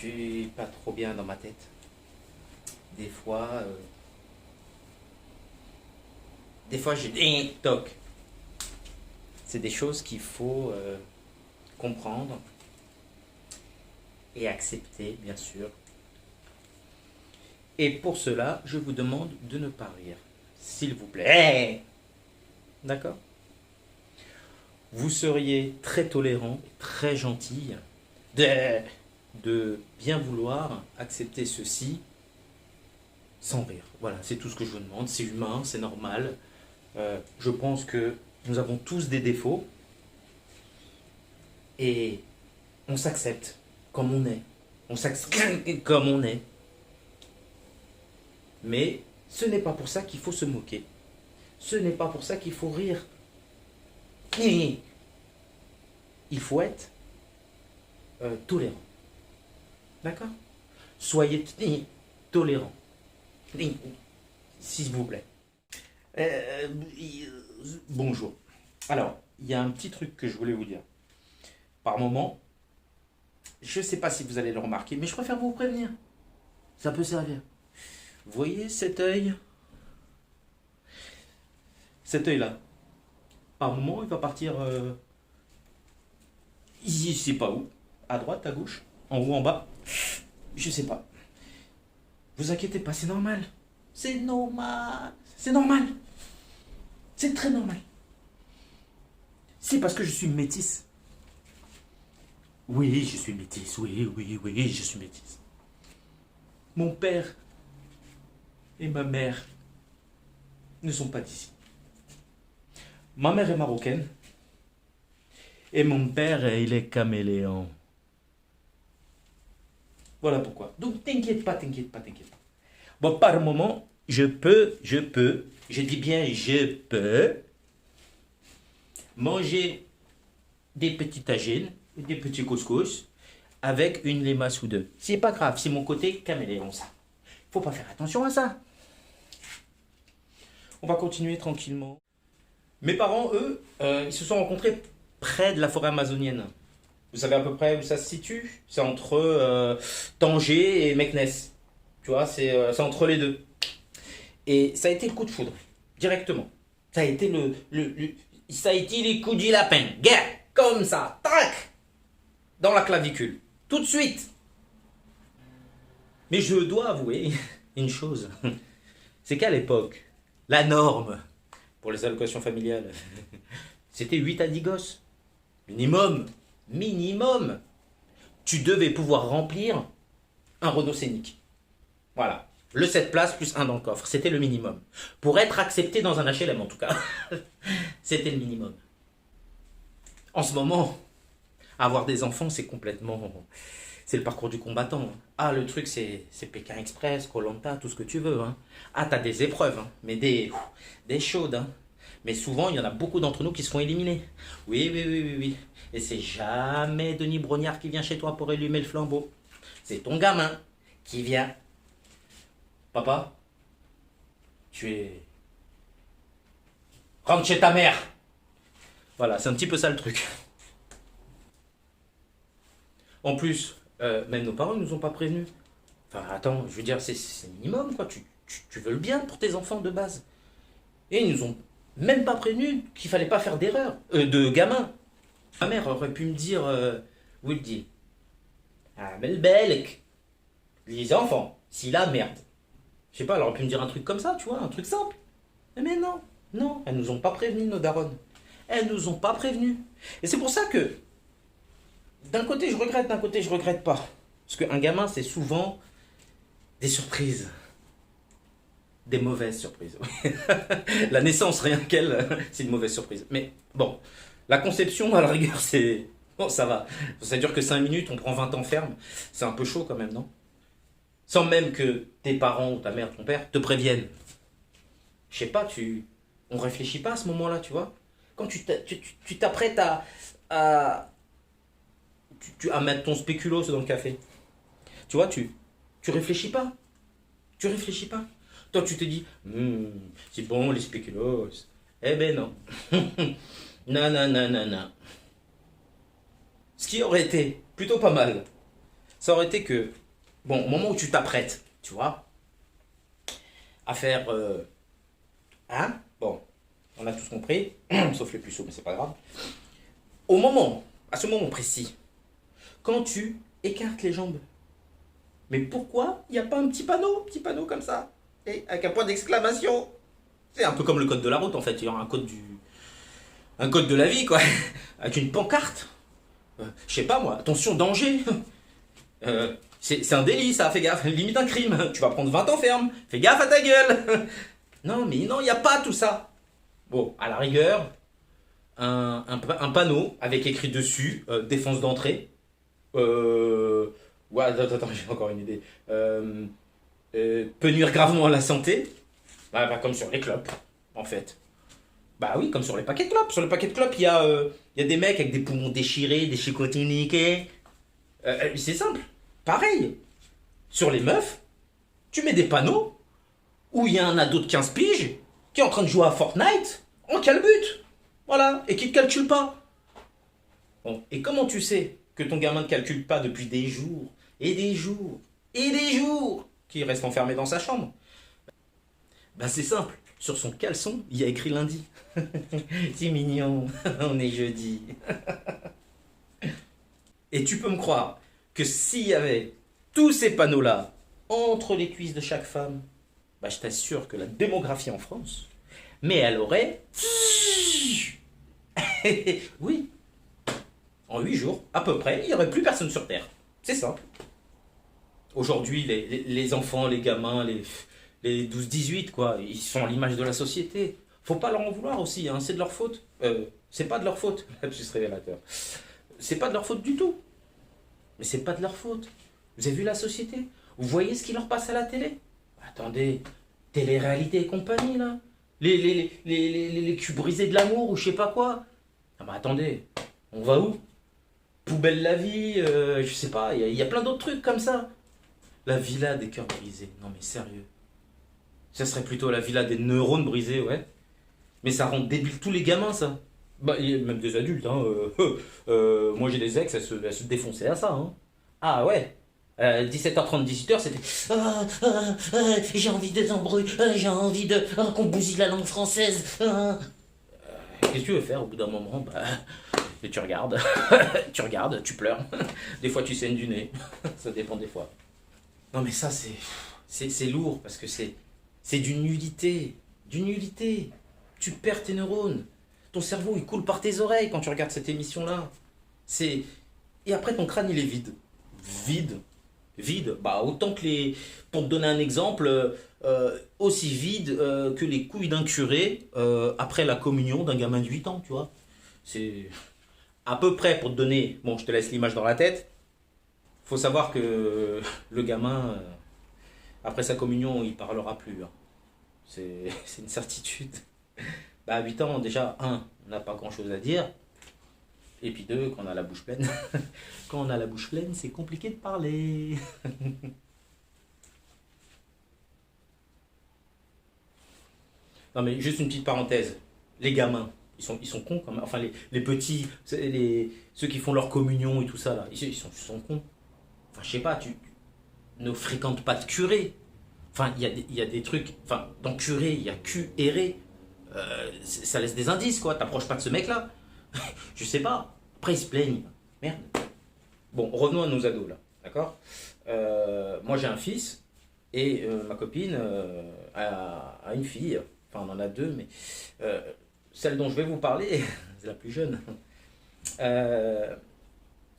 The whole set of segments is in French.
suis pas trop bien dans ma tête. Des fois, j'ai des tocs. C'est des choses qu'il faut comprendre et accepter, bien sûr. Et pour cela, je vous demande de ne pas rire. S'il vous plaît. D'accord? Vous seriez très tolérant, très gentil de bien vouloir accepter ceci sans rire. Voilà, c'est tout ce que je vous demande. C'est humain, c'est normal. Je pense que nous avons tous des défauts et on s'accepte comme on est. On s'accepte comme on est. Mais ce n'est pas pour ça qu'il faut se moquer. Ce n'est pas pour ça qu'il faut rire. Il faut être tolérant. D'accord? Soyez tolérant. S'il vous plaît. Euh, Bonjour. Alors, il y a un petit truc que je voulais vous dire. Par moment, je ne sais pas si vous allez le remarquer, mais je préfère vous prévenir. Ça peut servir. Vous voyez cet œil? Cet œil-là. Par moment, il va partir... je ne sais pas où. À droite, à gauche, en haut, en bas. Je ne sais pas. Vous inquiétez pas, c'est normal. C'est normal. C'est normal. C'est très normal. C'est parce que je suis métisse. Oui, je suis métisse. Oui, je suis métisse. Mon père et ma mère ne sont pas d'ici. Ma mère est marocaine et mon père, il est caméléon. Voilà pourquoi. Donc t'inquiète pas. Bon, par moment, je peux, je dis bien je peux manger des petits tagines, des petits couscous avec une limace ou deux. C'est pas grave, c'est mon côté caméléon ça. Faut pas faire attention à ça. On va continuer tranquillement. Mes parents, eux, ils se sont rencontrés près de la forêt amazonienne. Vous savez à peu près où ça se situe? C'est entre Tanger et Meknès. Tu vois, c'est entre les deux. Et ça a été le coup de foudre, directement. Ça a été ça a été les coups du lapin. Guerre, comme ça, tac, dans la clavicule. Tout de suite. Mais je dois avouer une chose. C'est qu'à l'époque, la norme pour les allocations familiales, c'était 8 à 10 gosses. Minimum. Minimum. Tu devais pouvoir remplir un Renault Scénic. Voilà. Le 7 places plus un dans le coffre. C'était le minimum. Pour être accepté dans un HLM en tout cas. C'était le minimum. En ce moment, avoir des enfants, c'est complètement... C'est le parcours du combattant. Ah, le truc, c'est Pékin Express, koh Lanta, tout ce que tu veux. Hein. Ah, t'as des épreuves, hein, mais des chaudes. Hein. Mais souvent, il y en a beaucoup d'entre nous qui se font éliminer. Oui. Et c'est jamais Denis Brognard qui vient chez toi pour allumer le flambeau. C'est ton gamin qui vient. Papa, tu es... Rentre chez ta mère. Voilà, c'est un petit peu ça le truc. En plus, même nos parents ne nous ont pas prévenus. Enfin, attends, je veux dire, c'est minimum, quoi. Tu veux le bien pour tes enfants de base. Et ils nous ont même pas prévenus qu'il fallait pas faire d'erreur, de gamin. Ma mère aurait pu me dire, Wildy, ah, mais le belk, les enfants, si la merde. Je sais pas, elle aurait pu me dire un truc comme ça, tu vois, un truc simple. Mais non, elles nous ont pas prévenus, nos daronnes. Elles nous ont pas prévenus. Et c'est pour ça que, d'un côté je regrette, d'un côté je regrette pas. Parce qu'un gamin, c'est souvent des surprises. Des mauvaises surprises. Oui. La naissance, rien qu'elle, c'est une mauvaise surprise. Mais bon, la conception, à la rigueur, c'est... Bon, ça va. Ça dure que 5 minutes, on prend 20 ans ferme. C'est un peu chaud quand même, non? Sans même que tes parents ou ta mère, ton père, te préviennent. Je sais pas, on réfléchit pas à ce moment-là, tu vois. Quand tu t'apprêtes à mettre ton spéculoos dans le café. Tu vois, tu réfléchis pas. Tu réfléchis pas. Toi, tu te dis, c'est bon, les spéculoos. Eh ben non. Non. Ce qui aurait été plutôt pas mal, Ça aurait été que, bon, au moment où tu t'apprêtes, tu vois, à faire, hein, bon, on a tous compris, sauf les puceaux, mais c'est pas grave. Au moment, à ce moment précis, quand tu écartes les jambes, mais pourquoi il n'y a pas un petit panneau comme ça, et avec un point d'exclamation? C'est un peu comme le code de la route en fait, il y aura un code de la vie quoi, avec une pancarte. Je sais pas moi, attention danger. C'est un délit ça, fais gaffe, limite un crime. Tu vas prendre 20 ans ferme, fais gaffe à ta gueule. Non mais non, il n'y a pas tout ça. Bon, à la rigueur, un panneau avec écrit dessus défense d'entrée. Ouais, attends, j'ai encore une idée. Peut nuire gravement à la santé. Bah, comme sur les clopes, en fait. Bah oui, comme sur les paquets de clopes. Sur le paquet de clopes, il y a des mecs avec des poumons déchirés, des chicotis niqués. C'est simple. Pareil. Sur les meufs, tu mets des panneaux où il y a un ado de 15 piges qui est en train de jouer à Fortnite en calbute. Voilà. Et qui ne calcule pas. Bon. Et comment tu sais que ton gamin ne calcule pas depuis des jours et des jours et des jours qu'il reste enfermé dans sa chambre? Bah c'est simple, sur son caleçon, il y a écrit lundi. C'est mignon, on est jeudi. Et tu peux me croire que s'il y avait tous ces panneaux-là entre les cuisses de chaque femme, bah je t'assure que la démographie en France, mais elle aurait... Oui, en 8 jours, à peu près, il n'y aurait plus personne sur Terre. C'est simple. Aujourd'hui, les enfants, les gamins, les 12-18, quoi, ils sont à l'image de la société. Faut pas leur en vouloir aussi, hein, c'est de leur faute. C'est pas de leur faute, lapsus révélateur. C'est pas de leur faute du tout. Mais c'est pas de leur faute. Vous avez vu la société? Vous voyez ce qui leur passe à la télé? Attendez, télé-réalité et compagnie, là. Les culs brisés de l'amour ou je sais pas quoi. Ah bah attendez, on va où? Poubelle la vie, je sais pas, il y a plein d'autres trucs comme ça. La villa des cœurs brisés. Non mais sérieux. Ça serait plutôt la villa des neurones brisés, ouais. Mais ça rend débile tous les gamins, ça. Bah, même des adultes, hein. Moi j'ai des ex, elles se défonçaient à ça, hein. Ah ouais. 17h30, 18h, c'était. J'ai envie de t'embrouiller, j'ai envie de. Qu'on bousille la langue française. Qu'est-ce que tu veux faire au bout d'un moment? Bah. Et tu regardes, tu regardes, tu pleures. Des fois tu saignes du nez. Ça dépend des fois. Non mais ça c'est lourd parce que c'est d'une nullité. D'une nullité. Tu perds tes neurones. Ton cerveau il coule par tes oreilles quand tu regardes cette émission-là. C'est Et après ton crâne il est vide. Vide. Vide. Bah autant que les. Pour te donner un exemple, aussi vide que les couilles d'un curé après la communion d'un gamin de 8 ans, tu vois. C'est à peu près pour te donner. Bon, je te laisse l'image dans la tête. Faut savoir que le gamin, après sa communion, il parlera plus, hein. C'est une certitude. Bah, à 8 ans, déjà, un, on n'a pas grand chose à dire. Et puis deux, quand on a la bouche pleine. Quand on a la bouche pleine, c'est compliqué de parler. Non, mais juste une petite parenthèse. Les gamins, ils sont cons quand même. Enfin, les petits, ceux qui font leur communion et tout ça, là, ils sont cons. Enfin, je sais pas, tu ne fréquentes pas de curé. Enfin, il y a des trucs. Enfin, dans curé, il y a cul erré. Ça laisse des indices, quoi. T'approches pas de ce mec-là. Je sais pas. Après, ils se plaignent. Merde. Bon, revenons à nos ados, là. D'accord. Moi, j'ai un fils. Et ma copine a une fille. Enfin, on en a deux, mais celle dont je vais vous parler, c'est la plus jeune. Elle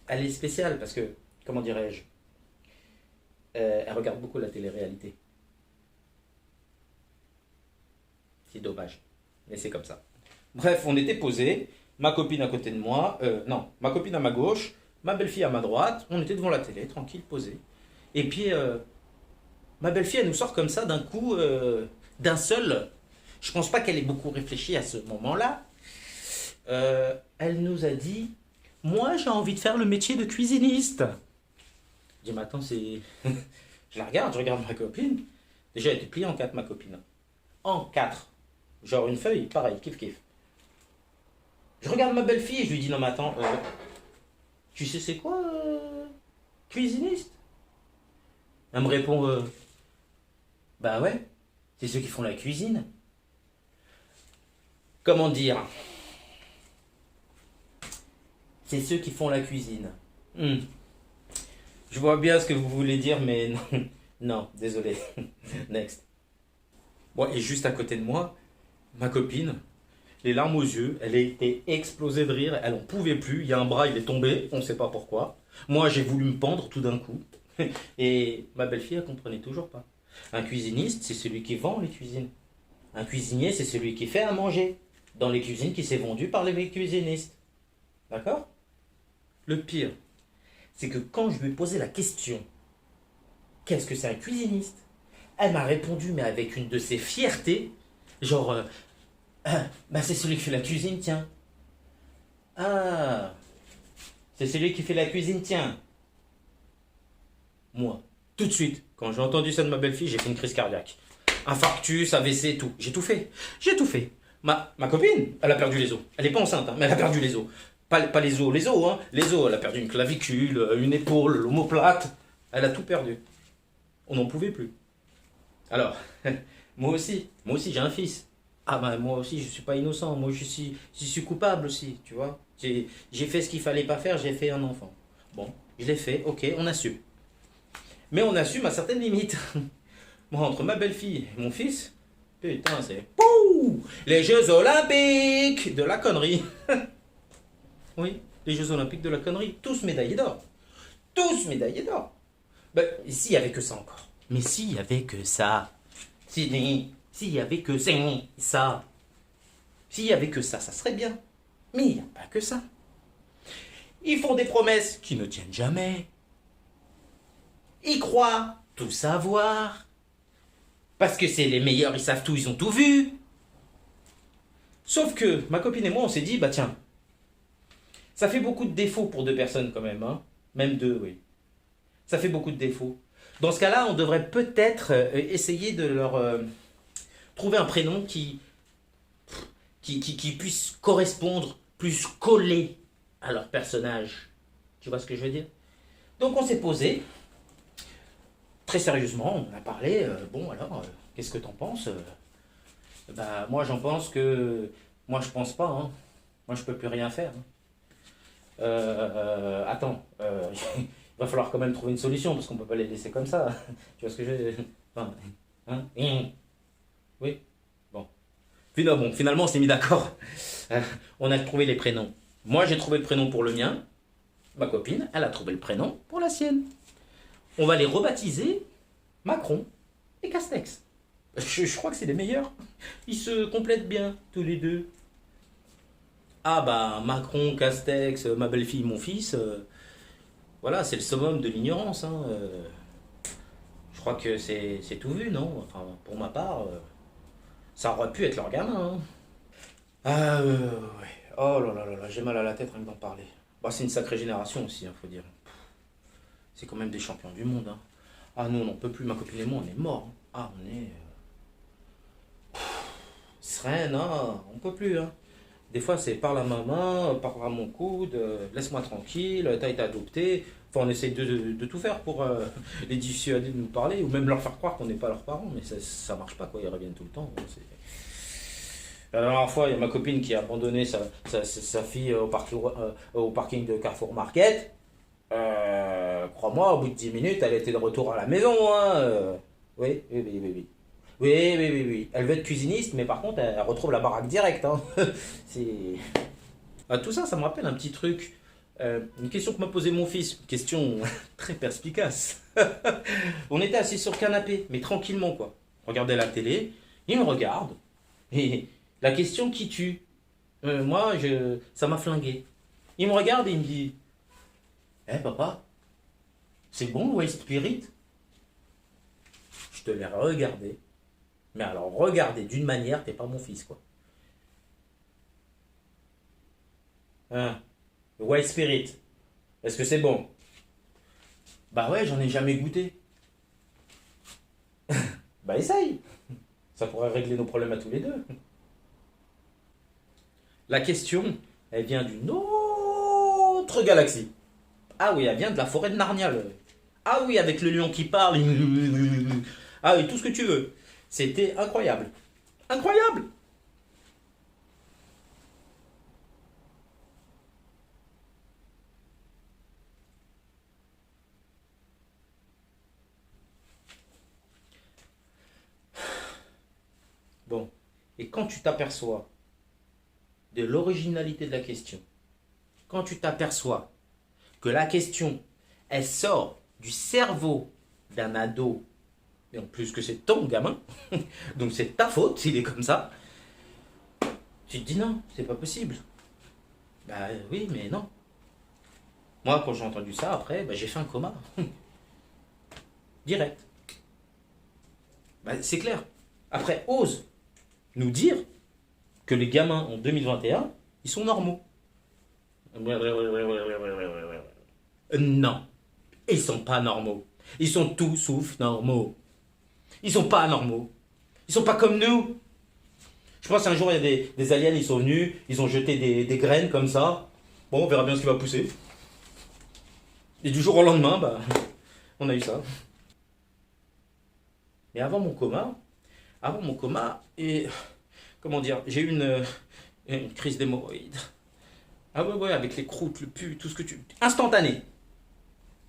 est spéciale parce que, comment dirais-je, elle regarde beaucoup la télé-réalité. C'est dommage, mais c'est comme ça. Bref, on était posés, ma copine à côté de moi, non, ma copine à ma gauche, ma belle-fille à ma droite, on était devant la télé, tranquille, posés. Et puis, ma belle-fille, elle nous sort comme ça d'un coup, d'un seul. Je pense pas qu'elle ait beaucoup réfléchi à ce moment-là. Elle nous a dit, moi j'ai envie de faire le métier de cuisiniste. Je dis, mais attends, c'est. Je regarde ma copine. Déjà, elle était pliée en quatre, ma copine. En quatre. Genre une feuille, pareil, kiff kiff. Je regarde ma belle-fille et je lui dis, non mais attends, tu sais c'est quoi Cuisiniste. Elle me répond, bah ouais, c'est ceux qui font la cuisine. Comment dire? C'est ceux qui font la cuisine. Hmm. Je vois bien ce que vous voulez dire, mais non, non, désolé. Next. Bon, et juste à côté de moi, ma copine, les larmes aux yeux, elle a été explosée de rire, elle en pouvait plus, il y a un bras, il est tombé, on ne sait pas pourquoi. Moi, j'ai voulu me pendre tout d'un coup. Et ma belle-fille, elle comprenait toujours pas. Un cuisiniste, c'est celui qui vend les cuisines. Un cuisinier, c'est celui qui fait à manger dans les cuisines qui s'est vendues par les cuisinistes. D'accord? Le pire, c'est que quand je lui ai posé la question, qu'est-ce que c'est un cuisiniste? Elle m'a répondu, mais avec une de ses fiertés, genre, bah c'est celui qui fait la cuisine, tiens. Ah, c'est celui qui fait la cuisine, tiens. Moi, tout de suite, quand j'ai entendu ça de ma belle-fille, j'ai fait une crise cardiaque. Infarctus, AVC, tout. J'ai tout fait. J'ai tout fait. Ma copine, elle a perdu les os. Elle n'est pas enceinte, hein, mais elle a perdu les os. Pas les os, hein. Les os, elle a perdu une clavicule, une épaule, l'omoplate. Elle a tout perdu. On n'en pouvait plus. Alors, moi aussi j'ai un fils. Ah ben moi aussi je suis pas innocent, moi je suis coupable aussi, tu vois. J'ai fait ce qu'il fallait pas faire, j'ai fait un enfant. Bon, je l'ai fait, ok, on assume. Mais on assume à certaines limites. Moi, entre ma belle-fille et mon fils, putain, c'est pouh, les Jeux Olympiques de la connerie. Oui, les Jeux Olympiques de la connerie, tous médaillés d'or. Tous médaillés d'or. Ben, s'il y avait que ça encore. Mais s'il y avait que ça. S'il y avait que ça. S'il y avait que ça serait bien. Mais il n'y a pas que ça. Ils font des promesses qui ne tiennent jamais. Ils croient tout savoir. Parce que c'est les meilleurs, ils savent tout, ils ont tout vu. Sauf que ma copine et moi, on s'est dit, bah tiens, ça fait beaucoup de défauts pour deux personnes quand même, hein. Même deux, oui. Ça fait beaucoup de défauts. Dans ce cas-là, on devrait peut-être essayer de leur trouver un prénom qui puisse correspondre, plus coller à leur personnage. Tu vois ce que je veux dire? Donc on s'est posé, très sérieusement, on en a parlé. Bon alors, qu'est-ce que t'en penses? Bah moi j'en pense que... Moi je pense pas, hein. Moi je peux plus rien faire, hein. Attends, il va falloir quand même trouver une solution parce qu'on peut pas les laisser comme ça. Tu vois ce que je... Enfin, hein? Oui. Bon. Puis non, bon, finalement on s'est mis d'accord. On a trouvé les prénoms. Moi j'ai trouvé le prénom pour le mien. Ma copine, elle a trouvé le prénom pour la sienne. On va les rebaptiser Macron et Castex. Je crois que c'est les meilleurs. Ils se complètent bien tous les deux. Ah bah Macron, Castex, ma belle-fille, mon fils, voilà, c'est le summum de l'ignorance, hein. Je crois que c'est tout vu, non? Enfin, pour ma part, ça aurait pu être leur gamin, hein. Ah ouais. Oh là là là là, j'ai mal à la tête rien que d'en parler. Bah, c'est une sacrée génération aussi, hein, faut dire. C'est quand même des champions du monde, hein. Ah nous on n'en peut plus, ma copine et moi on est morts, hein. Ah on est... serein, non, on peut plus, hein. Des fois, c'est par la maman, par mon coude, laisse-moi tranquille, t'as été adopté. Enfin, on essaye de tout faire pour les dissuader de nous parler, ou même leur faire croire qu'on n'est pas leurs parents, mais ça marche pas, quoi, ils reviennent tout le temps. La dernière fois, il y a ma copine qui a abandonné sa fille au parking de Carrefour Market. Crois-moi, au bout de 10 minutes, elle était de retour à la maison, hein. Oui, oui, oui, oui, oui. Oui, oui, oui, oui. Elle veut être cuisiniste, mais par contre, elle retrouve la baraque direct, hein. C'est... Ah, tout ça, ça me rappelle un petit truc. Une question que m'a posée mon fils. Une question très perspicace. On était assis sur le canapé, mais tranquillement, quoi. On regardait la télé. Il me regarde. Et la question qui tue. Moi, ça m'a flingué. Il me regarde et il me dit, eh papa, c'est bon le White Spirit? Je te l'ai regardé. Mais alors, regardez d'une manière, t'es pas mon fils, quoi. Hein? Le White Spirit, est-ce que c'est bon? Bah ouais, j'en ai jamais goûté. Bah essaye. Ça pourrait régler nos problèmes à tous les deux. La question, elle vient d'une autre galaxie. Ah oui, elle vient de la forêt de Narnia. Ah oui, avec le lion qui parle. Ah oui, tout ce que tu veux. C'était incroyable. Incroyable. Bon. Et quand tu t'aperçois de l'originalité de la question, quand tu t'aperçois que la question, elle sort du cerveau d'un ado, et en plus que c'est ton gamin, donc c'est ta faute s'il est comme ça, tu te dis non, c'est pas possible. Bah oui, mais non. Moi, quand j'ai entendu ça, après, bah, j'ai fait un coma. Direct. Bah, c'est clair. Après, ose nous dire que les gamins en 2021, ils sont normaux. Non, ils sont pas normaux. Ils sont tout sauf normaux. Ils sont pas normaux. Ils sont pas comme nous. Je pense qu'un jour, il y a des aliens, ils sont venus, ils ont jeté des graines comme ça. Bon, on verra bien ce qui va pousser. Et du jour au lendemain, bah, on a eu ça. Mais avant mon coma, et comment dire, j'ai eu une crise d'hémorroïdes. Ah ouais, ouais, avec les croûtes, le pu, tout ce que tu. Instantané.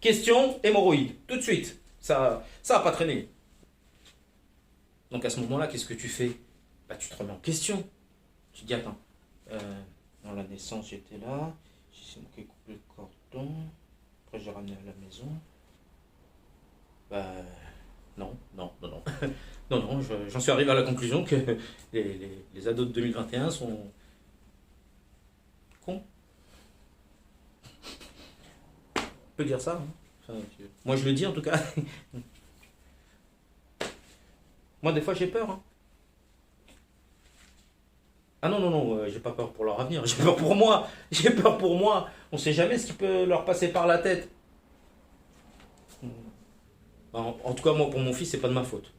Question, hémorroïdes, tout de suite. Ça a pas traîné. Donc à ce moment-là, qu'est-ce que tu fais? Bah, tu te remets en question. Tu te dis, attends, euh, dans la naissance, j'étais là. C'est moi qui ai coupé le cordon. Après, j'ai ramené à la maison. Bah, non, non, non, non. Non, non, j'en suis arrivé à la conclusion que les ados de 2021 sont cons. On peut dire ça, hein. Enfin, moi, je le dis en tout cas. Moi, des fois, j'ai peur, hein. Ah non, non, non, j'ai pas peur pour leur avenir, j'ai peur pour moi, j'ai peur pour moi. On sait jamais ce qui peut leur passer par la tête. En tout cas, moi, pour mon fils, c'est pas de ma faute.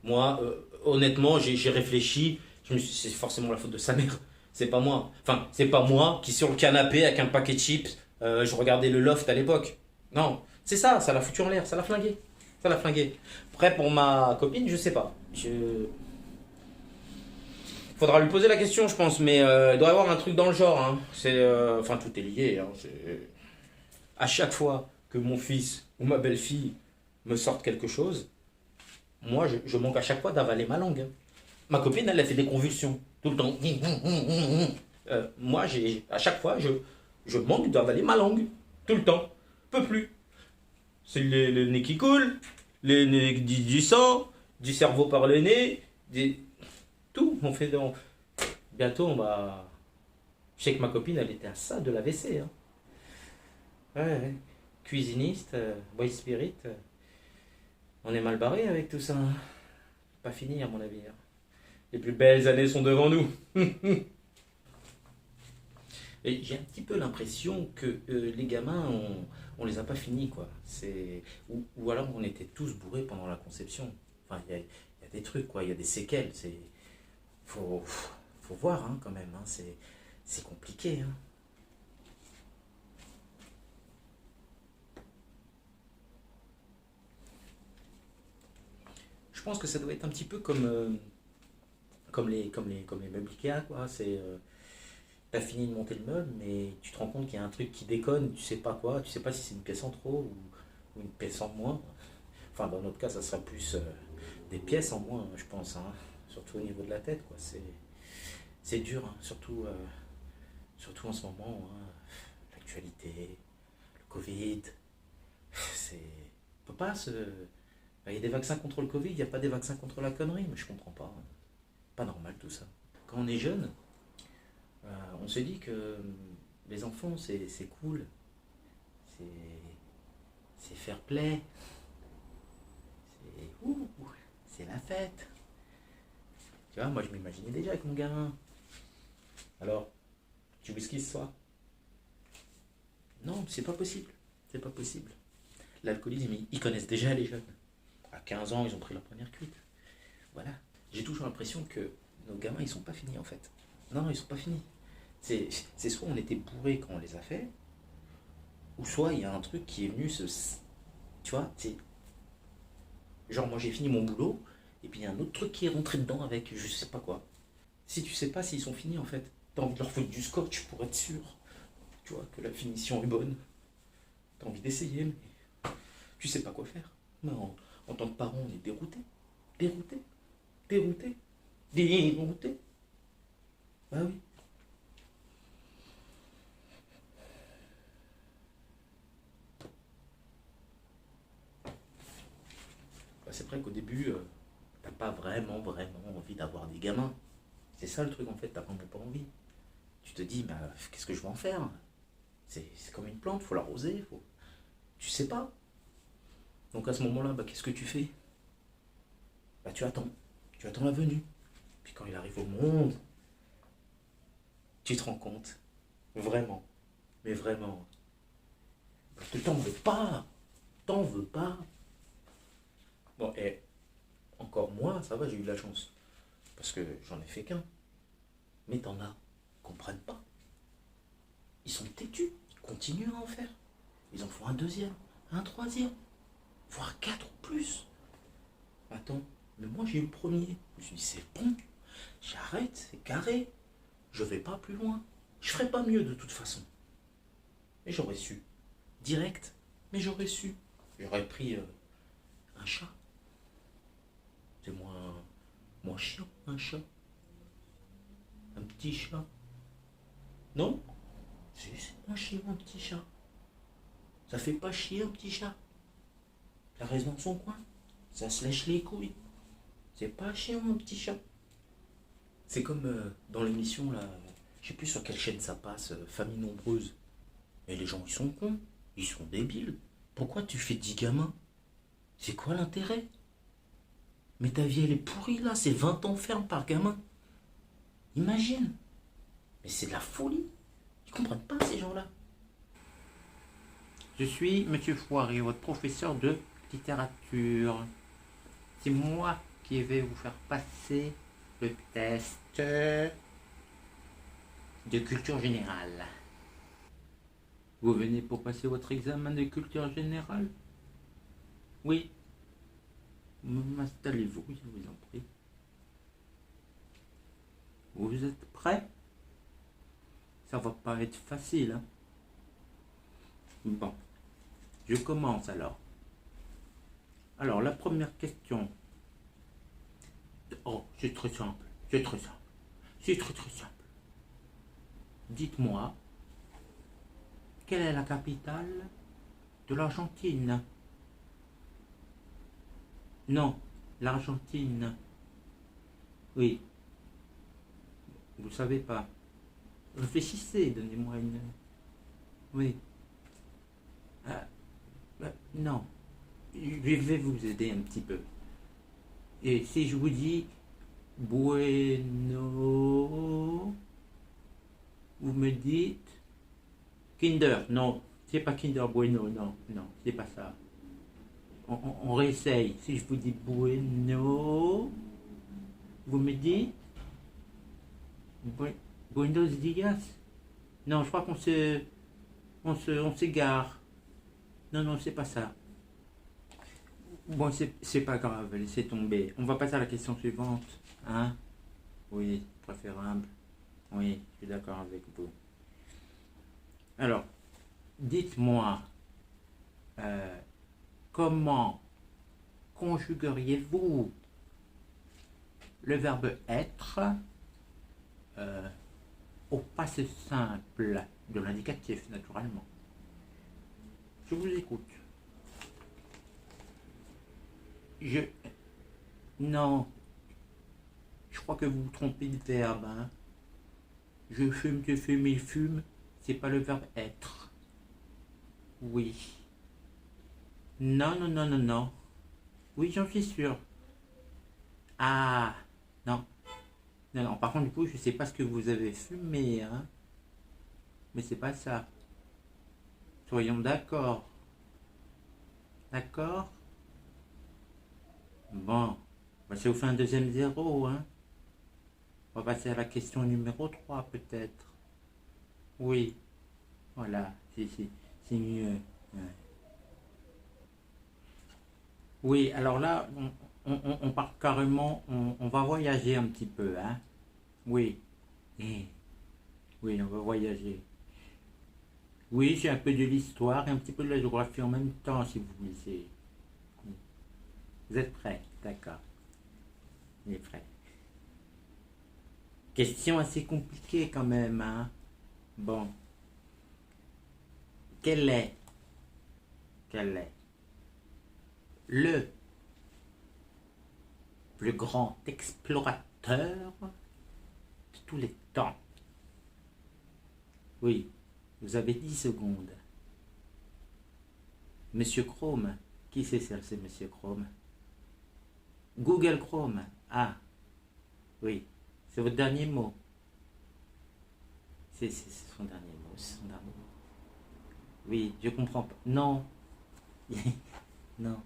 Moi, honnêtement, j'ai réfléchi, c'est forcément la faute de sa mère. C'est pas moi. Enfin, c'est pas moi qui sur le canapé avec un paquet de chips, je regardais le loft à l'époque. Non, c'est ça l'a foutu en l'air, ça l'a flingué. Ça l'a flingué. Après, pour ma copine, je sais pas. Faudra lui poser la question, je pense, mais il doit y avoir un truc dans le genre, hein. Enfin, tout est lié, hein. À chaque fois que mon fils ou ma belle-fille me sortent quelque chose, moi, je manque à chaque fois d'avaler ma langue, hein. Ma copine, elle a fait des convulsions tout le temps. Moi, à chaque fois, je manque d'avaler ma langue tout le temps. Peu plus. C'est le nez qui coule, du sang, du cerveau par le nez, tout. Bientôt, on va. Je sais que ma copine, elle était à ça de la WC, hein. Ouais, ouais. Cuisiniste, boy spirit. On est mal barré avec tout ça, hein. Pas fini, à mon avis, hein. Les plus belles années sont devant nous. Et j'ai un petit peu l'impression que les gamins, on les a pas finis, quoi. Ou alors on était tous bourrés pendant la conception. Enfin, il y a des trucs, quoi. Il y a des séquelles. Faut, faut voir, hein, quand même, hein. C'est compliqué, hein. Je pense que ça doit être un petit peu comme les meubles Ikea, quoi. T'as fini de monter le meuble, mais tu te rends compte qu'il y a un truc qui déconne, tu sais pas quoi, tu sais pas si c'est une pièce en trop ou une pièce en moins. Enfin, dans notre cas, ça serait plus des pièces en moins, je pense, hein. Surtout au niveau de la tête, quoi. C'est dur, hein. Surtout en ce moment, hein. L'actualité, le Covid, c'est. On peut pas se. Bah, il y a des vaccins contre le Covid, il n'y a pas des vaccins contre la connerie, mais je comprends pas, hein. Pas normal tout ça. Quand on est jeune, on se dit que les enfants, c'est cool, c'est c'est fair play, c'est la fête. Tu vois, moi je m'imaginais déjà avec mon gamin. Alors, tu whisky ce soir? Non, c'est pas possible. C'est pas possible. L'alcoolisme, ils connaissent déjà les jeunes. À 15 ans, ils ont pris leur première cuite. Voilà. J'ai toujours l'impression que nos gamins, ils sont pas finis en fait. Non, ils sont pas finis. C'est soit on était bourré quand on les a fait, ou soit il y a un truc qui est venu Tu vois, c'est genre moi j'ai fini mon boulot, et puis il y a un autre truc qui est rentré dedans avec je sais pas quoi. Si tu sais pas s'ils sont finis en fait, t'as envie de leur foutre du scotch pour être sûr, tu vois, que la finition est bonne. T'as envie d'essayer, mais tu sais pas quoi faire. Mais en tant que parent, on est dérouté, dérouté, dérouté, dérouté. Bah oui. Bah, c'est vrai qu'au début, t'as pas vraiment, vraiment envie d'avoir des gamins. C'est ça le truc en fait, t'as vraiment pas envie. Tu te dis, bah, qu'est-ce que je vais en faire? C'est comme une plante, faut l'arroser, faut... Tu sais pas. Donc à ce moment-là, bah, qu'est-ce que tu fais? Bah tu attends. Tu attends la venue. Puis quand il arrive au monde, tu te rends compte. Vraiment. Mais vraiment. Parce que t'en veux pas. T'en veux pas. Bon, et encore moi, ça va, j'ai eu de la chance. Parce que j'en ai fait qu'un. Mais t'en as, ils comprennent pas. Ils sont têtus. Ils continuent à en faire. Ils en font un deuxième, un troisième, voire quatre ou plus. Attends, mais moi j'ai eu le premier. Je me suis dit, c'est bon. J'arrête, c'est carré. Je vais pas plus loin. Je ferai pas mieux de toute façon. Mais j'aurais su. Direct. Mais j'aurais su. J'aurais pris un chat. C'est moins chiant, un chat. Un petit chat. Non? C'est moins chiant, un petit chat. Ça fait pas chier un petit chat. Ça reste dans son coin. Ça se lèche les couilles. C'est pas chiant un petit chat. C'est comme dans l'émission là, je sais plus sur quelle chaîne ça passe, Famille nombreuse. Et les gens ils sont cons, ils sont débiles. Pourquoi tu fais 10 gamins? C'est quoi l'intérêt? Mais ta vie elle est pourrie là, c'est 20 ans ferme par gamin. Imagine. Mais c'est de la folie. Ils comprennent pas ces gens-là. Je suis Monsieur Foiré, votre professeur de littérature. C'est moi qui vais vous faire passer le test de culture générale. Vous venez pour passer votre examen de culture générale? Oui. Installez-vous, je vous en prie. Vous êtes prêts? Ça va pas être facile, hein? Bon, je commence alors. Alors, la première question. Oh, c'est très simple. C'est très simple. C'est très très simple. Dites-moi, quelle est la capitale de l'Argentine? Non, l'Argentine. Oui, vous savez pas. Réfléchissez, donnez-moi une. Oui. Non, je vais vous aider un petit peu. Et si je vous dis Bueno, vous me dites Kinder. Non, c'est pas Kinder Bueno, non, non, c'est pas ça. On réessaye. Si je vous dis Bueno, vous me dites Buenos Dias. Non, je crois on s'égare. Non, non, c'est pas ça. Bon, c'est pas grave, laissez tomber. On va passer à la question suivante. Hein? Oui, préférable. Oui, je suis d'accord avec vous. Alors, dites-moi, euh, comment conjugueriez-vous le verbe être euh, au passé simple de l'indicatif, naturellement? Je vous écoute. Je... Non, je crois que vous vous trompez de verbe. Hein. Je fume, tu fumes, il fume. C'est pas le verbe être. Oui. Non, non, non, non, non. Oui, j'en suis sûr. Ah, non. Non, non. Par contre, du coup, je sais pas ce que vous avez fumé, hein. Mais c'est pas ça. Soyons d'accord. D'accord? Bon. Bah, ça vous fait un deuxième zéro, hein. On va passer à la question numéro 3 peut-être. Oui. Voilà. C'est mieux. Ouais. Oui, alors là, on part carrément, on va voyager un petit peu, hein. Oui, eh, oui, on va voyager. Oui, j'ai un peu de l'histoire et un petit peu de la géographie en même temps, si vous voulez. Vous êtes prêts? D'accord, il est prêt. Question assez compliquée quand même, hein. Bon, quel est, quel est le plus grand explorateur de tous les temps? Oui, vous avez 10 secondes. Monsieur Chrome. Qui c'est ça, c'est Monsieur Chrome? Google Chrome. Ah, oui. C'est votre dernier mot. C'est son dernier mot. C'est son dernier mot. Oui, je comprends pas. Non. Non.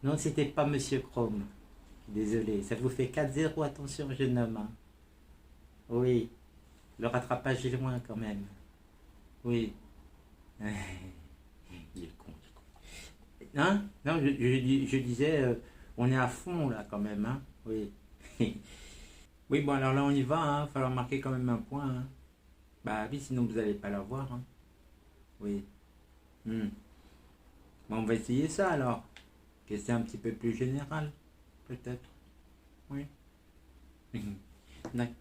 Non, c'était pas Monsieur Chrome. Désolé. Ça vous fait 4-0. Attention, jeune homme, hein. Oui. Le rattrapage est loin quand même. Oui. Il est con. Hein? Non, je disais, on est à fond là quand même, hein? Oui. Oui, bon, alors là on y va, hein? Il va falloir marquer quand même un point, hein. Bah oui, sinon vous n'allez pas l'avoir, hein. Oui. Hmm. Bon, on va essayer ça alors. Question un petit peu plus générale, peut-être. Oui. D'ac-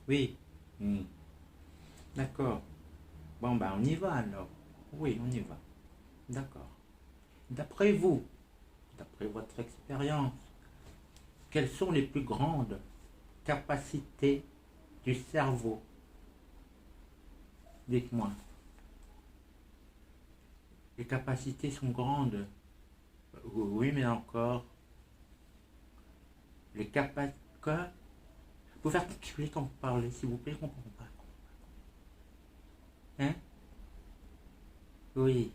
Oui. Hmm. D'accord. Bon, bah on y va alors. Oui, on y va. D'accord. D'après vous, d'après votre expérience, quelles sont les plus grandes capacités du cerveau? Dites-moi. Les capacités sont grandes. Oui, mais encore. Les capacités. Quoi? Vous faire expliquer quand vous parlez, s'il vous plaît, je comprends pas. Hein? Oui.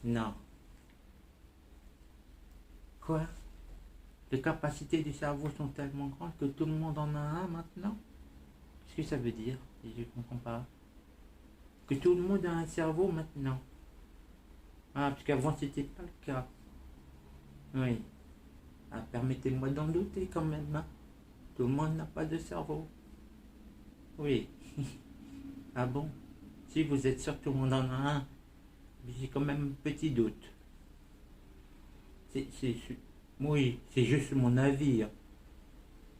Non. Quoi? Les capacités du cerveau sont tellement grandes que tout le monde en a un maintenant? Qu'est-ce que ça veut dire? Je ne comprends pas. Que tout le monde a un cerveau maintenant. Ah, parce qu'avant c'était pas le cas. Oui. Ah, permettez-moi d'en douter quand même, hein. Tout le monde n'a pas de cerveau. Oui. Ah bon? Si vous êtes sûr que tout le monde en a un, j'ai quand même un petit doute. Oui, c'est juste mon avis, hein.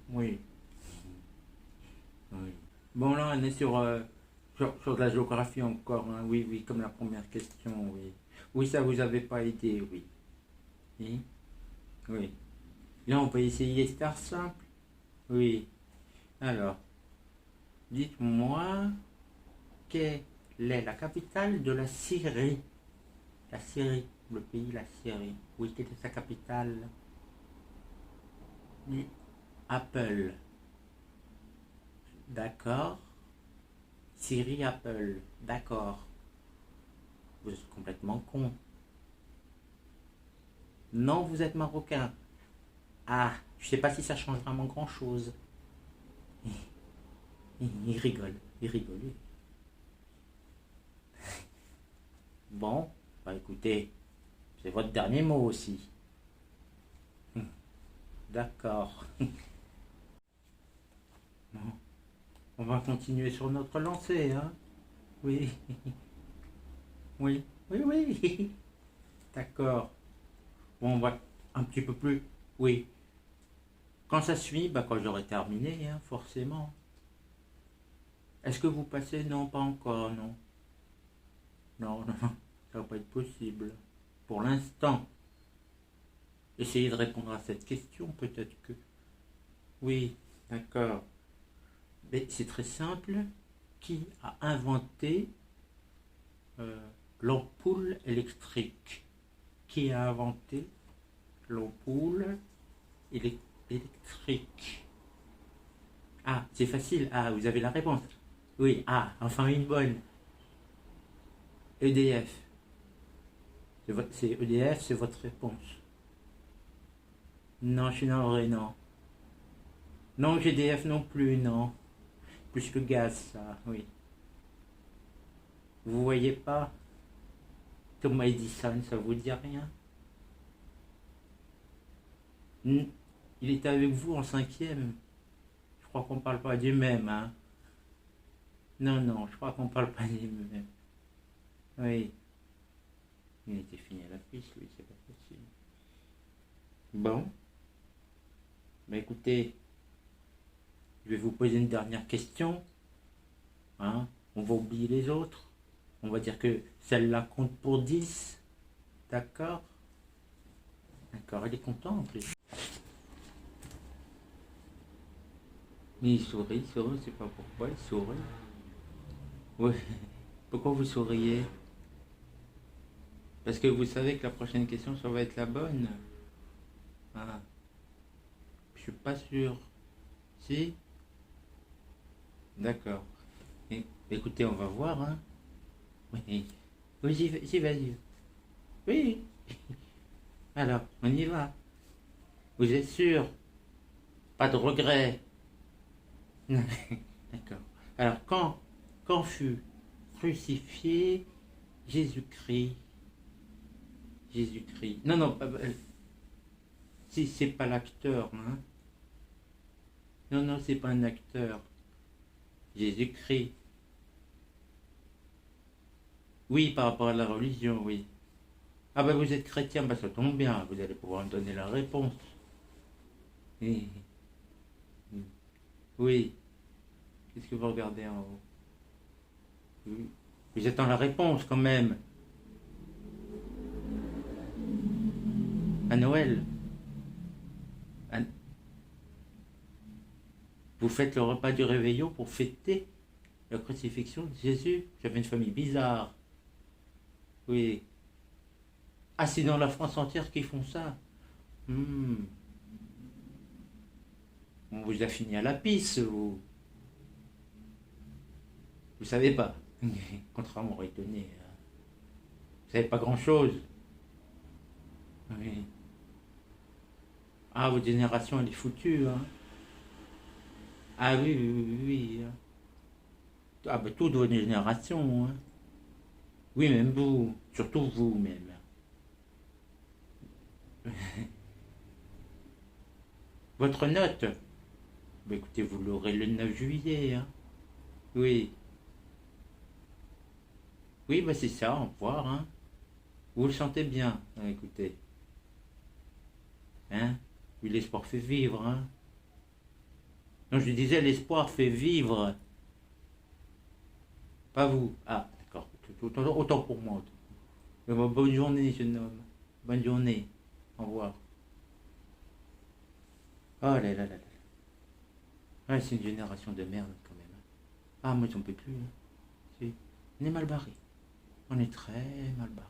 Oui. Oui. Bon, là, on est sur de la géographie encore, hein. Oui, oui, comme la première question, oui. Oui, ça vous avait pas aidé, oui. Oui. Oui. Là, on peut essayer de faire simple. Oui. Alors, dites-moi, quelle est la capitale de la Syrie? La Syrie, le pays, la Syrie. Oui, quelle est sa capitale? Apple. D'accord. Syrie, Apple. D'accord. Vous êtes complètement con. Non, vous êtes marocain. Ah, je sais pas si ça change vraiment grand-chose. Il rigole, il rigole. Bon, bah écoutez, c'est votre dernier mot aussi. D'accord. Bon, on va continuer sur notre lancée, hein? Oui, oui, oui, oui. D'accord. Bon, on va un petit peu plus. Oui. Quand ça suit, bah quand j'aurai terminé, hein, forcément. Est-ce que vous passez? Non, pas encore, non. Non, non, ça va pas être possible. Pour l'instant. Essayez de répondre à cette question, peut-être que. Oui, d'accord. Mais c'est très simple. Qui a inventé euh, l'ampoule électrique? Qui a inventé l'ampoule électrique? Ah, c'est facile. Ah, vous avez la réponse. Oui, ah, enfin une bonne. EDF. C'est EDF, c'est votre réponse. Non, je suis navré, non. Non, GDF non plus, non. Plus que gaz, ça, oui. Vous voyez pas? Thomas Edison, ça vous dit rien? Hmm. Il était avec vous en cinquième. Je crois qu'on parle pas du même, hein. Non, non, je crois qu'on parle pas du même. Oui. Il était fini à la piste, lui, c'est pas possible. Bon, bah écoutez, je vais vous poser une dernière question. Hein. On va oublier les autres. On va dire que celle-là compte pour 10. D'accord? D'accord, elle est contente en plus. Mais il sourit, je sais pas pourquoi, il sourit. Oui. Pourquoi vous souriez? Parce que vous savez que la prochaine question, ça va être la bonne. Ah, je suis pas sûr. Si? D'accord. Écoutez, on va voir, hein. Oui, oui, j'y vais, j'y vais. Oui. Alors, on y va. Vous êtes sûr? Pas de regret. D'accord. Alors, quand fut crucifié Jésus-Christ? Jésus-Christ. Non, non, si c'est pas l'acteur, hein. Non, non, c'est pas un acteur. Jésus-Christ. Oui, par rapport à la religion, oui. Ah ben vous êtes chrétien, ben ça tombe bien, vous allez pouvoir me donner la réponse. Oui. Oui. Qu'est-ce que vous regardez en haut? Oui. Vous êtes dans la réponse quand même. À Noël. À- Vous faites le repas du réveillon pour fêter la crucifixion de Jésus. J'avais une famille bizarre. Oui. Ah, c'est dans la France entière qu'ils font ça. Hmm. On vous a fini à la pisse, vous. Vous savez pas. Contrairement à étonné. Vous savez pas grand-chose. Oui. Ah, votre génération, elle est foutue, hein. Ah oui, oui, oui, oui, hein. Ah ben toute votre génération, hein. Oui, même vous. Surtout vous, même. Votre note, ben écoutez, vous l'aurez le 9 juillet, hein. Oui. Oui, ben c'est ça, au revoir, hein. Vous le sentez bien, hein, écoutez. Hein. Oui, l'espoir fait vivre, hein. Non, je disais, l'espoir fait vivre. Pas vous. Ah, d'accord. Autant pour moi. Bonne journée, jeune homme. Bonne journée. Au revoir. Oh là là là là. Ouais, c'est une génération de merde quand même. Ah, moi j'en peux plus, hein. On est mal barré. On est très mal barré.